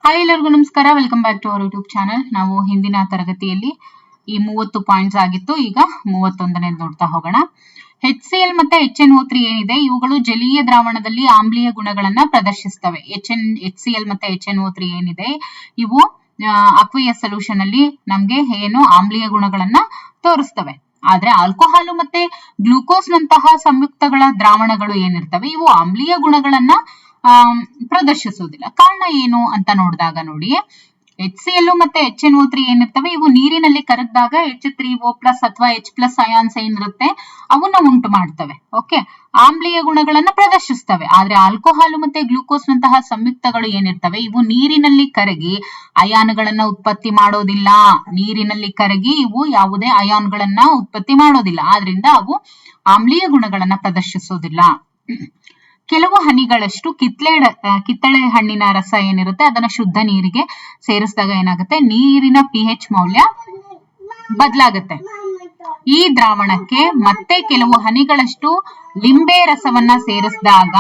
Hi ಎಲ್ಲರಿಗೂ ನಮಸ್ಕಾರ, welcome back to our YouTube channel. ನಾವು ಹಿಂದಿನ ತರಗತಿಯಲ್ಲಿ ಈ 30 ಪಾಯಿಂಟ್ಸ್ ಆಗಿತ್ತು, ಈಗ 31ನೇ ನೋಡ್ತಾ ಹೋಗೋಣ. HCl ಮತ್ತೆ HNO3 ಏನಿದೆ, ಇವುಗಳು ಜಲೀಯ ದ್ರಾವಣದಲ್ಲಿ ಆಮ್ಲೀಯ ಗುಣಗಳನ್ನ ಪ್ರದರ್ಶಿಸ್ತವೆ. HCl ಮತ್ತೆ HNO3 ಏನಿದೆ, ಇವು ಅಕ್ವಿಯಸ್ ಸೊಲ್ಯೂಷನ್ ಅಲ್ಲಿ ನಮ್ಗೆ ಏನು ಆಮ್ಲೀಯ ಗುಣಗಳನ್ನ ತೋರಿಸ್ತವೆ. ಆದ್ರೆ ಆಲ್ಕೋಹಾಲ್ ಮತ್ತೆ ಗ್ಲೂಕೋಸ್ ನಂತಹ ಸಂಯುಕ್ತಗಳ ದ್ರಾವಣಗಳು ಏನಿರ್ತವೆ, ಇವು ಆಮ್ಲೀಯ ಗುಣಗಳನ್ನ ಪ್ರದರ್ಶಿಸುವುದಿಲ್ಲ. ಕಾರಣ ಏನು ಅಂತ ನೋಡಿದಾಗ ನೋಡಿ, HCl ಮತ್ತೆ HNO3 ಏನಿರ್ತವೆ, ಇವು ನೀರಿನಲ್ಲಿ ಕರಗಿದಾಗ H3O+ ಅಥವಾ H+ ಅಯಾನ್ಸ್ ಏನಿರುತ್ತೆ ಅವನ್ನ ಉಂಟು ಮಾಡ್ತವೆ. ಓಕೆ, ಆಮ್ಲೀಯ ಗುಣಗಳನ್ನ ಪ್ರದರ್ಶಿಸ್ತವೆ. ಆದ್ರೆ ಆಲ್ಕೋಹಾಲ್ ಮತ್ತೆ ಗ್ಲೂಕೋಸ್ ನಂತಹ ಸಂಯುಕ್ತಗಳು ಏನಿರ್ತವೆ, ಇವು ನೀರಿನಲ್ಲಿ ಕರಗಿ ಅಯಾನ್ಗಳನ್ನ ಉತ್ಪತ್ತಿ ಮಾಡೋದಿಲ್ಲ. ನೀರಿನಲ್ಲಿ ಕರಗಿ ಇವು ಯಾವುದೇ ಅಯಾನ್ಗಳನ್ನ ಉತ್ಪತ್ತಿ ಮಾಡೋದಿಲ್ಲ. ಆದ್ರಿಂದ ಅವು ಆಮ್ಲೀಯ ಗುಣಗಳನ್ನ ಪ್ರದರ್ಶಿಸೋದಿಲ್ಲ. ಕೆಲವು ಹನಿಗಳಷ್ಟು ಕಿತ್ತಳೆ ಹಣ್ಣಿನ ರಸ ಏನಿರುತ್ತೆ, ಅದನ್ನ ಶುದ್ಧ ನೀರಿಗೆ ಸೇರಿಸಿದಾಗ ಏನಾಗುತ್ತೆ, ನೀರಿನ pH ಮೌಲ್ಯ ಬದಲಾಗುತ್ತೆ. ಈ ದ್ರಾವಣಕ್ಕೆ ಮತ್ತೆ ಕೆಲವು ಹನಿಗಳಷ್ಟು ಲಿಂಬೆ ರಸವನ್ನ ಸೇರಿಸಿದಾಗ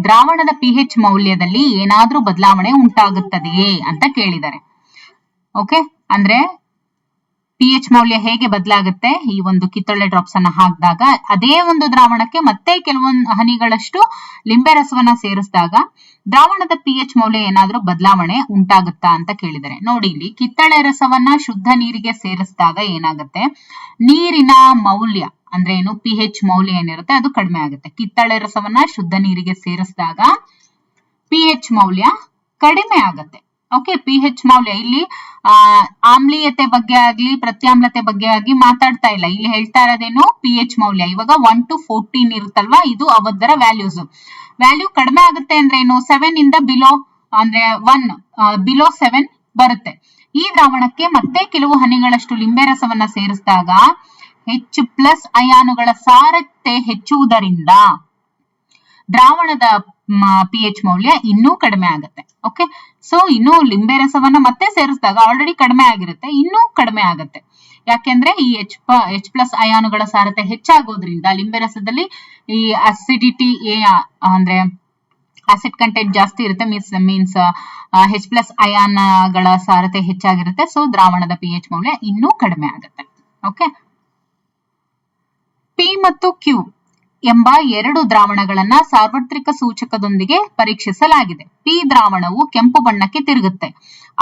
ದ್ರಾವಣದ pH ಮೌಲ್ಯದಲ್ಲಿ ಏನಾದ್ರೂ ಬದಲಾವಣೆ ಉಂಟಾಗುತ್ತದೆಯೇ ಅಂತ ಕೇಳಿದ್ದಾರೆ. ಓಕೆ, ಅಂದ್ರೆ pH ಮೌಲ್ಯ ಹೇಗೆ ಬದಲಾಗುತ್ತೆ, ಈ ಒಂದು ಕಿತ್ತಳೆ ಡ್ರಾಪ್ಸ್ ಅನ್ನ ಹಾಕಿದಾಗ ಅದೇ ಒಂದು ದ್ರಾವಣಕ್ಕೆ ಮತ್ತೆ ಕೆಲವೊಂದು ಹನಿಗಳಷ್ಟು ಲಿಂಬೆ ರಸವನ್ನ ಸೇರಿಸಿದಾಗ ದ್ರಾವಣದ pH ಮೌಲ್ಯ ಏನಾದ್ರೂ ಬದಲಾವಣೆ ಉಂಟಾಗುತ್ತಾ ಅಂತ ಕೇಳಿದರೆ, ನೋಡಿ ಇಲ್ಲಿ ಕಿತ್ತಳೆ ರಸವನ್ನ ಶುದ್ಧ ನೀರಿಗೆ ಸೇರಿಸಿದಾಗ ಏನಾಗುತ್ತೆ, ನೀರಿನ ಮೌಲ್ಯ ಅಂದ್ರೆ ಏನು pH ಮೌಲ್ಯ ಏನಿರುತ್ತೆ ಅದು ಕಡಿಮೆ ಆಗುತ್ತೆ. ಕಿತ್ತಳೆ ರಸವನ್ನ ಶುದ್ಧ ನೀರಿಗೆ ಸೇರಿಸಿದಾಗ pH ಮೌಲ್ಯ ಕಡಿಮೆ ಆಗುತ್ತೆ. ಓಕೆ, pH ಮೌಲ್ಯ ಇಲ್ಲಿ ಆಮ್ಲೀಯತೆ ಬಗ್ಗೆ ಆಗ್ಲಿ ಪ್ರತ್ಯಾಮ್ಲತೆ ಬಗ್ಗೆ ಆಗಿ ಮಾತಾಡ್ತಾ ಇಲ್ಲ. ಇಲ್ಲಿ ಹೇಳ್ತಾ ಇರೋದೇನು, pH ಮೌಲ್ಯ ಇವಾಗ 1 to 14 ಇರುತ್ತಲ್ವಾ, ಇದು ಅವದ್ದರ ವ್ಯಾಲ್ಯೂ ಕಡಿಮೆ ಆಗುತ್ತೆ ಅಂದ್ರೆ ಏನು, 7 ಇಂದ ಬಿಲೋ ಅಂದ್ರೆ 1 ಬಿಲೋ 7 ಬರುತ್ತೆ. ಈ ದ್ರಾವಣಕ್ಕೆ ಮತ್ತೆ ಕೆಲವು ಹನಿಗಳಷ್ಟು ಲಿಂಬೆ ರಸವನ್ನ ಸೇರಿಸಿದಾಗ H+ ಅಯಾನುಗಳ ಸಾರತೆ ಹೆಚ್ಚುವುದರಿಂದ ದ್ರಾವಣದ pH ಮೌಲ್ಯ ಇನ್ನೂ ಕಡಿಮೆ ಆಗುತ್ತೆ. ಓಕೆ, ಸೊ ಇನ್ನು ಲಿಂಬೆ ರಸವನ್ನ ಮತ್ತೆ ಸೇರಿಸಿದಾಗ ಆಲ್ರೆಡಿ ಕಡಿಮೆ ಆಗಿರುತ್ತೆ, ಇನ್ನೂ ಕಡಿಮೆ ಆಗುತ್ತೆ. ಯಾಕೆಂದ್ರೆ ಈ H+ ಅಯಾನುಗಳ ಸಾರತೆ ಹೆಚ್ಚಾಗೋದ್ರಿಂದ ಲಿಂಬೆ ರಸದಲ್ಲಿ ಈ ಅಸಿಡಿಟಿ ಅಂದ್ರೆ ಆಸಿಡ್ ಕಂಟೆಂಟ್ ಜಾಸ್ತಿ ಇರುತ್ತೆ, ಮೀನ್ಸ್ H+ ಅಯಾನ್ಗಳ ಸಾರತೆ ಹೆಚ್ಚಾಗಿರುತ್ತೆ. ಸೊ ದ್ರಾವಣದ pH ಮೌಲ್ಯ ಇನ್ನೂ ಕಡಿಮೆ ಆಗುತ್ತೆ. ಓಕೆ, P ಮತ್ತು Q ಎಂಬ ಎರಡು ದ್ರಾವಣಗಳನ್ನ ಸಾರ್ವತ್ರಿಕ ಸೂಚಕದೊಂದಿಗೆ ಪರೀಕ್ಷಿಸಲಾಗಿದೆ. P ದ್ರಾವಣವು ಕೆಂಪು ಬಣ್ಣಕ್ಕೆ ತಿರುಗುತ್ತೆ,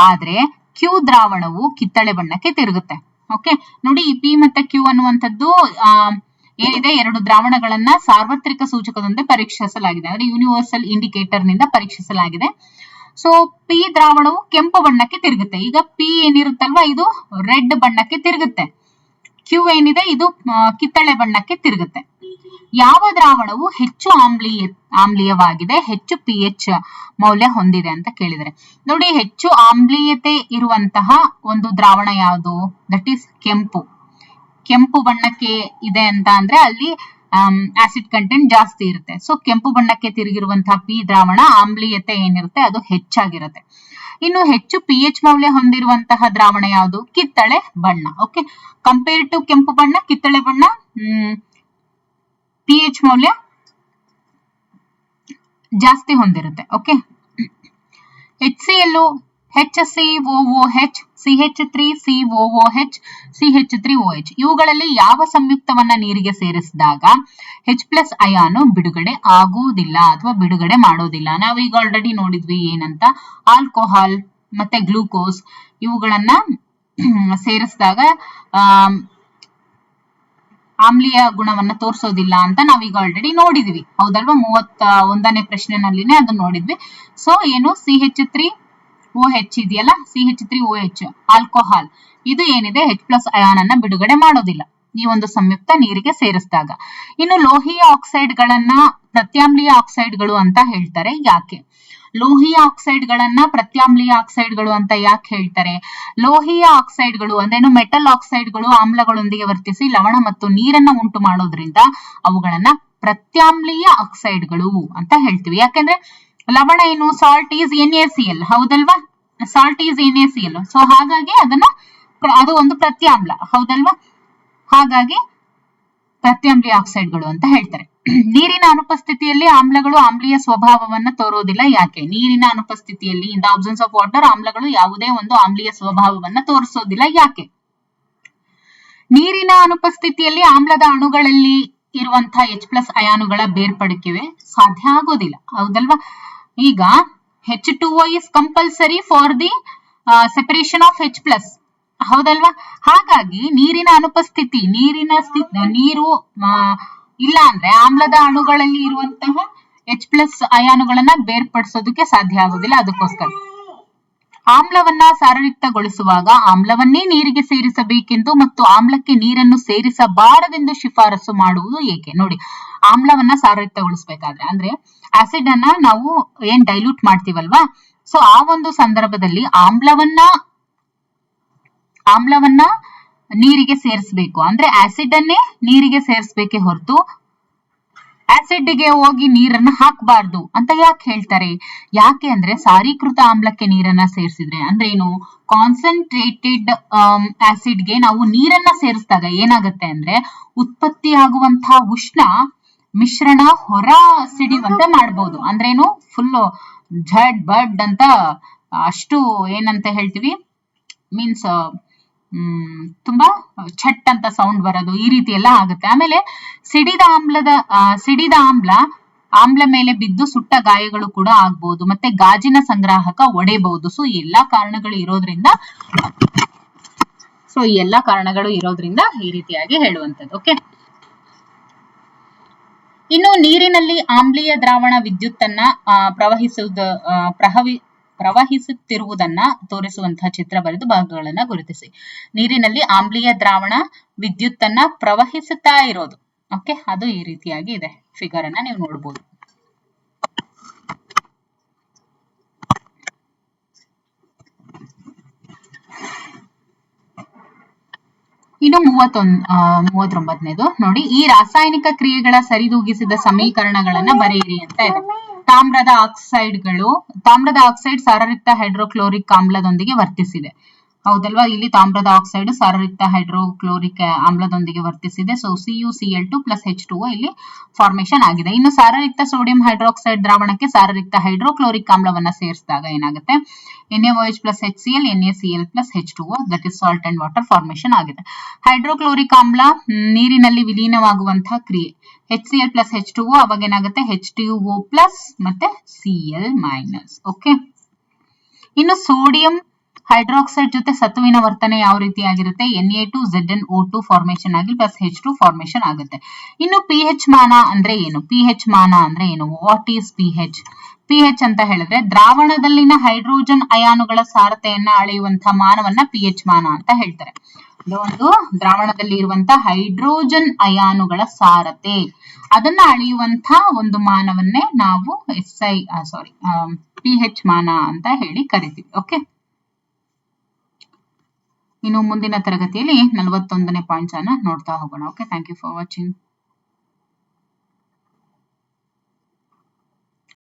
ಆದ್ರೆ Q ದ್ರಾವಣವು ಕಿತ್ತಳೆ ಬಣ್ಣಕ್ಕೆ ತಿರುಗುತ್ತೆ. ಓಕೆ, ನೋಡಿ ಈ P ಮತ್ತೆ Q ಅನ್ನುವಂಥದ್ದು ಏನಿದೆ, ಎರಡು ದ್ರಾವಣಗಳನ್ನ ಸಾರ್ವತ್ರಿಕ ಸೂಚಕದೊಂದಿಗೆ ಪರೀಕ್ಷಿಸಲಾಗಿದೆ, ಅಂದ್ರೆ ಯೂನಿವರ್ಸಲ್ ಇಂಡಿಕೇಟರ್ ನಿಂದ ಪರೀಕ್ಷಿಸಲಾಗಿದೆ. ಸೊ P ದ್ರಾವಣವು ಕೆಂಪು ಬಣ್ಣಕ್ಕೆ ತಿರುಗುತ್ತೆ. ಈಗ P ಏನಿರುತ್ತಲ್ವಾ ಇದು ರೆಡ್ ಬಣ್ಣಕ್ಕೆ ತಿರುಗುತ್ತೆ, Q ಏನಿದೆ ಇದು ಕಿತ್ತಳೆ ಬಣ್ಣಕ್ಕೆ ತಿರುಗುತ್ತೆ. ಯಾವ ದ್ರಾವಣವು ಹೆಚ್ಚು ಆಮ್ಲೀಯವಾಗಿದೆ, ಹೆಚ್ಚು pH ಮೌಲ್ಯ ಹೊಂದಿದೆ ಅಂತ ಕೇಳಿದರೆ, ನೋಡಿ ಹೆಚ್ಚು ಆಮ್ಲೀಯತೆ ಇರುವಂತಹ ಒಂದು ದ್ರಾವಣ ಯಾವುದು, ದಟ್ ಈಸ್ ಕೆಂಪು ಬಣ್ಣಕ್ಕೆ ಇದೆ ಅಂತ ಅಂದ್ರೆ ಅಲ್ಲಿ ಆಸಿಡ್ ಕಂಟೆಂಟ್ ಜಾಸ್ತಿ ಇರುತ್ತೆ. ಸೊ ಕೆಂಪು ಬಣ್ಣಕ್ಕೆ ತಿರುಗಿರುವಂತಹ P ದ್ರಾವಣ ಆಮ್ಲೀಯತೆ ಏನಿರುತ್ತೆ ಅದು ಹೆಚ್ಚಾಗಿರುತ್ತೆ. ಇನ್ನು ಹೆಚ್ಚು pH ಮೌಲ್ಯ ಹೊಂದಿರುವಂತಹ ದ್ರಾವಣ ಯಾವುದು, ಕಿತ್ತಳೆ ಬಣ್ಣ. ಓಕೆ, ಕಂಪೇರ್ ಟು ಕೆಂಪು ಬಣ್ಣ, ಕಿತ್ತಳೆ ಬಣ್ಣ pH ಮೌಲ್ಯ ಜಾಸ್ತಿ ಹೊಂದಿರುತ್ತೆ. Okay, HCl, HCOOH, CH3COOH, CH3OH ಇವುಗಳಲ್ಲಿ ಯಾವ ಸಂಯುಕ್ತವನ್ನ ನೀರಿಗೆ ಸೇರಿಸಿದಾಗ H+ ಅಯಾನು ಬಿಡುಗಡೆ ಆಗುವುದಿಲ್ಲ ಅಥವಾ ಬಿಡುಗಡೆ ಮಾಡೋದಿಲ್ಲ. ನಾವೀಗ ಆಲ್ರೆಡಿ ನೋಡಿದ್ವಿ ಏನಂತ, ಆಲ್ಕೋಹಾಲ್ ಮತ್ತೆ ಗ್ಲೂಕೋಸ್ ಇವುಗಳನ್ನ ಸೇರಿಸಿದಾಗ ಆಮ್ಲೀಯ ಗುಣವನ್ನ ತೋರಿಸೋದಿಲ್ಲ ಅಂತ ನಾವೀಗ ಆಲ್ರೆಡಿ ನೋಡಿದ್ವಿ, ಹೌದಲ್ವಾ? 31ನೇ ಪ್ರಶ್ನೆನಲ್ಲಿನೇ ಅದನ್ನ ನೋಡಿದ್ವಿ. ಸೊ ಏನು, CH3OH ಇದೆಯಲ್ಲ, CH3OH ಆಲ್ಕೋಹಾಲ್ ಇದು ಏನಿದೆ H+ ಅಯಾನ್ ಅನ್ನ ಬಿಡುಗಡೆ ಮಾಡೋದಿಲ್ಲ ಈ ಒಂದು ಸಂಯುಕ್ತ ನೀರಿಗೆ ಸೇರಿಸಿದಾಗ. ಇನ್ನು ಲೋಹೀಯ ಆಕ್ಸೈಡ್ಗಳನ್ನ ಪ್ರತ್ಯಾಮ್ಲೀಯ ಆಕ್ಸೈಡ್ಗಳು ಅಂತ ಹೇಳ್ತಾರೆ. ಯಾಕೆ ಲೋಹೀಯ ಆಕ್ಸೈಡ್ಗಳನ್ನ ಪ್ರತ್ಯಾಮ್ಲೀಯ ಆಕ್ಸೈಡ್ಗಳು ಅಂತ ಯಾಕೆ ಹೇಳ್ತಾರೆ? ಲೋಹೀಯ ಆಕ್ಸೈಡ್ಗಳು ಅಂದ್ರೇನು, ಮೆಟಲ್ ಆಕ್ಸೈಡ್ಗಳು ಆಮ್ಲಗಳೊಂದಿಗೆ ವರ್ತಿಸಿ ಲವಣ ಮತ್ತು ನೀರನ್ನ ಉಂಟು ಮಾಡೋದ್ರಿಂದ ಅವುಗಳನ್ನ ಪ್ರತ್ಯಾಮ್ಲೀಯ ಆಕ್ಸೈಡ್ಗಳು ಅಂತ ಹೇಳ್ತೀವಿ. ಯಾಕೆಂದ್ರೆ ಲವಣ ಏನು, ಸಾಲ್ಟ್ ಈಸ್ NaCl, ಹೌದಲ್ವಾ? Salt is NaCl. ಸೊ ಹಾಗಾಗಿ ಅದು ಒಂದು ಪ್ರತ್ಯಾಮ್ಲ, ಹೌದಲ್ವಾ? ಹಾಗಾಗಿ ಪ್ರತ್ಯಾಮ್ಲೀಯ ಆಕ್ಸೈಡ್ಗಳು ಅಂತ ಹೇಳ್ತಾರೆ. ನೀರಿನ ಅನುಪಸ್ಥಿತಿಯಲ್ಲಿ ಆಮ್ಲಗಳು ಆಮ್ಲೀಯ ಸ್ವಭಾವವನ್ನ ತೋರೋದಿಲ್ಲ. ಯಾಕೆ? ನೀರಿನ ಅನುಪಸ್ಥಿತಿಯಲ್ಲಿ in the absence of water ಆಮ್ಲಗಳು ಯಾವುದೇ ಒಂದು ಆಮ್ಲೀಯ ಸ್ವಭಾವವನ್ನ ತೋರಿಸೋದಿಲ್ಲ. ಯಾಕೆ? ನೀರಿನ ಅನುಪಸ್ಥಿತಿಯಲ್ಲಿ ಆಮ್ಲದ ಅಣುಗಳಲ್ಲಿ ಇರುವಂತಹ H+ ಅಯಾನುಗಳ ಬೇರ್ಪಡಿಕೆ ಸಾಧ್ಯ ಆಗೋದಿಲ್ಲ. ಹೌದಲ್ವಾ? ಈಗ H2O is compulsory for the separation of H+. ಹೌದಲ್ವಾ? ಹಾಗಾಗಿ ನೀರಿನ ಅನುಪಸ್ಥಿತಿ, ನೀರು ಇಲ್ಲ ಅಂದ್ರೆ ಆಮ್ಲದ ಅಣುಗಳಲ್ಲಿ ಇರುವಂತಹ H+ ಅಯಾನುಗಳನ್ನ ಬೇರ್ಪಡಿಸೋದಕ್ಕೆ ಸಾಧ್ಯ ಆಗೋದಿಲ್ಲ. ಅದಕ್ಕೋಸ್ಕರ ಆಮ್ಲವನ್ನ ಸಾರಯುಕ್ತಗೊಳಿಸುವಾಗ ಆಮ್ಲವನ್ನೇ ನೀರಿಗೆ ಸೇರಿಸಬೇಕೆಂದು ಮತ್ತು ಆಮ್ಲಕ್ಕೆ ನೀರನ್ನು ಸೇರಿಸಬಾರದೆಂದು ಶಿಫಾರಸು ಮಾಡುವುದು ಏಕೆ? ನೋಡಿ, ಆಮ್ಲವನ್ನ ಸಾರಯುಕ್ತಗೊಳಿಸಬೇಕಾದ್ರೆ ಅಂದ್ರೆ ಆಸಿಡ್ ಅನ್ನ ನಾವು ಏನ್ ಡೈಲ್ಯೂಟ್ ಮಾಡ್ತೀವಲ್ವಾ, ಸೊ ಆ ಒಂದು ಸಂದರ್ಭದಲ್ಲಿ ಆಮ್ಲವನ್ನ ನೀರಿಗೆ ಸೇರಿಸಬೇಕು. ಅಂದ್ರೆ ಆಸಿಡ್ ಅನ್ನೇ ನೀರಿಗೆ ಸೇರಿಸಬೇಕೆ ಹೊರತು ಆಸಿಡ್ ಗೆ ಹೋಗಿ ನೀರನ್ನ ಹಾಕಬಾರ್ದು ಅಂತ ಯಾಕೆ ಹೇಳ್ತಾರೆ? ಯಾಕೆ ಅಂದ್ರೆ ಸಾರೀಕೃತ ಆಮ್ಲಕ್ಕೆ ನೀರನ್ನ ಸೇರಿಸಿದ್ರೆ ಅಂದ್ರೆ ಏನು, ಕಾನ್ಸಂಟ್ರೇಟೆಡ್ ಆಸಿಡ್ ಗೆ ನಾವು ನೀರನ್ನ ಸೇರಿಸಿದಾಗ ಏನಾಗುತ್ತೆ ಅಂದ್ರೆ ಉತ್ಪತ್ತಿ ಆಗುವಂತಹ ಉಷ್ಣ ಮಿಶ್ರಣ ಹೊರ ಸಿಡಿಯುವಂತೆ ಮಾಡಬಹುದು. ಅಂದ್ರೇನು, ಫುಲ್ ಝಡ್ ಬಡ್ ಅಂತ ಅಷ್ಟು ಏನಂತ ಹೇಳ್ತೀವಿ, ಮೀನ್ಸ್ ತುಂಬಾ ಛಟ್ ಅಂತ ಸೌಂಡ್ ಬರೋದು, ಈ ರೀತಿ ಎಲ್ಲ ಆಗುತ್ತೆ. ಆಮೇಲೆ ಸಿಡಿದ ಆಮ್ಲ ಮೇಲೆ ಬಿದ್ದು ಸುಟ್ಟ ಗಾಯಗಳು ಕೂಡ ಆಗ್ಬಹುದು. ಮತ್ತೆ ಗಾಜಿನ ಸಂಗ್ರಾಹಕ ಒಡೆಯಬಹುದು. ಸೊ ಈ ಎಲ್ಲಾ ಕಾರಣಗಳು ಇರೋದ್ರಿಂದ ಈ ರೀತಿಯಾಗಿ ಹೇಳುವಂಥದ್ದು. ಓಕೆ, ಇನ್ನು ನೀರಿನಲ್ಲಿ ಆಮ್ಲೀಯ ದ್ರಾವಣ ವಿದ್ಯುತ್ತನ್ನ ಪ್ರವಹಿಸುತ್ತಿರುವುದನ್ನ ತೋರಿಸುವಂತಹ ಚಿತ್ರ ಬರೆದು ಭಾಗಗಳನ್ನ ಗುರುತಿಸಿ. ನೀರಿನಲ್ಲಿ ಆಮ್ಲೀಯ ದ್ರಾವಣ ವಿದ್ಯುತ್ತನ್ನ ಪ್ರವಹಿಸುತ್ತಾ ಇರೋದು. ಓಕೆ, ಅದು ಈ ರೀತಿಯಾಗಿ ಇದೆ. ಫಿಗರ್ ಅನ್ನ ನೀವು ನೋಡಬಹುದು. ಇನ್ನು 39ನೇದು ನೋಡಿ, ಈ ರಾಸಾಯನಿಕ ಕ್ರಿಯೆಗಳ ಸರಿದೂಗಿಸಿದ ಸಮೀಕರಣಗಳನ್ನ ಬರೆಯಿರಿ ಅಂತ ಇದೆ. ತಾಮ್ರದ ಆಕ್ಸೈಡ್ ಸಾರಯುಕ್ತ ಹೈಡ್ರೋಕ್ಲೋರಿಕ್ ಆಮ್ಲದೊಂದಿಗೆ ವರ್ತಿಸಿದೆ. ಹೌದಲ್ವಾ? ಇಲ್ಲಿ ತಾಮ್ರದ ಆಕ್ಸೈಡ್ ಸಾರಯುಕ್ತ ಹೈಡ್ರೋಕ್ಲೋರಿಕ್ ಆಮ್ಲದೊಂದಿಗೆ ವರ್ತಿಸಿದೆ. ಸೊ CuCl2 + H2O ಇಲ್ಲಿ ಫಾರ್ಮೇಶನ್ ಆಗಿದೆ. ಇನ್ನು ಸಾರಯುಕ್ತ ಸೋಡಿಯಂ ಹೈಡ್ರಾಕ್ಸೈಡ್ ದ್ರಾವಣಕ್ಕೆ ಸಾರಯುಕ್ತ ಹೈಡ್ರೋಕ್ಲೋರಿಕ್ ಆಮ್ಲವನ್ನ ಸೇರಿಸಿದಾಗ ಏನಾಗುತ್ತೆ, NaOH + HCl, NaCl + H2O, that is salt and water formation ಆಗಿದೆ. ಹೈಡ್ರೋಕ್ಲೋರಿಕ್ ಆಮ್ಲ ನೀರಿನಲ್ಲಿ ವಿಲೀನವಾಗುವಂತಹ ಕ್ರಿಯೆ HCl + H2O, ಅವಾಗ ಏನಾಗುತ್ತೆ H2O+ ಮತ್ತೆ Cl-. ಓಕೆ, ಇನ್ನು ಸೋಡಿಯಂ ಹೈಡ್ರಾಕ್ಸೈಡ್ ಜೊತೆ ಸತುವಿನ ವರ್ತನೆ ಯಾವ ರೀತಿಯಾಗಿರುತ್ತೆ, Na2ZnO2 ಫಾರ್ಮೇಶನ್ ಆಗಿ +H2 ಫಾರ್ಮೇಶನ್ ಆಗುತ್ತೆ. ಇನ್ನು pH ಮಾನ ಅಂದ್ರೆ ಏನು? ವಾಟ್ ಈಸ್ pH ಅಂತ ಹೇಳಿದ್ರೆ ದ್ರಾವಣದಲ್ಲಿನ ಹೈಡ್ರೋಜನ್ ಅಯಾನುಗಳ ಸಾರತೆಯನ್ನ ಅಳೆಯುವಂತಹ ಮಾನವನ್ನ pH ಮಾನ ಅಂತ ಹೇಳ್ತಾರೆ. ಒಂದು ದ್ರಾವಣದಲ್ಲಿ ಇರುವಂತಹ ಹೈಡ್ರೋಜನ್ ಅಯಾನುಗಳ ಸಾರತೆ ಅದನ್ನ ಅಳೆಯುವಂತಹ ಒಂದು ಮಾನವನ್ನೇ ನಾವು pH ಮಾನ ಅಂತ ಹೇಳಿ ಕರಿತೀವಿ. ಓಕೆ, ಇನ್ನು ಮುಂದಿನ ತರಗತಿಯಲ್ಲಿ 41ನೇ ಪಾಯಿಂಟ್ಸ್ ಅನ್ನ ನೋಡ್ತಾ ಹೋಗೋಣ. Okay, thank you for watching.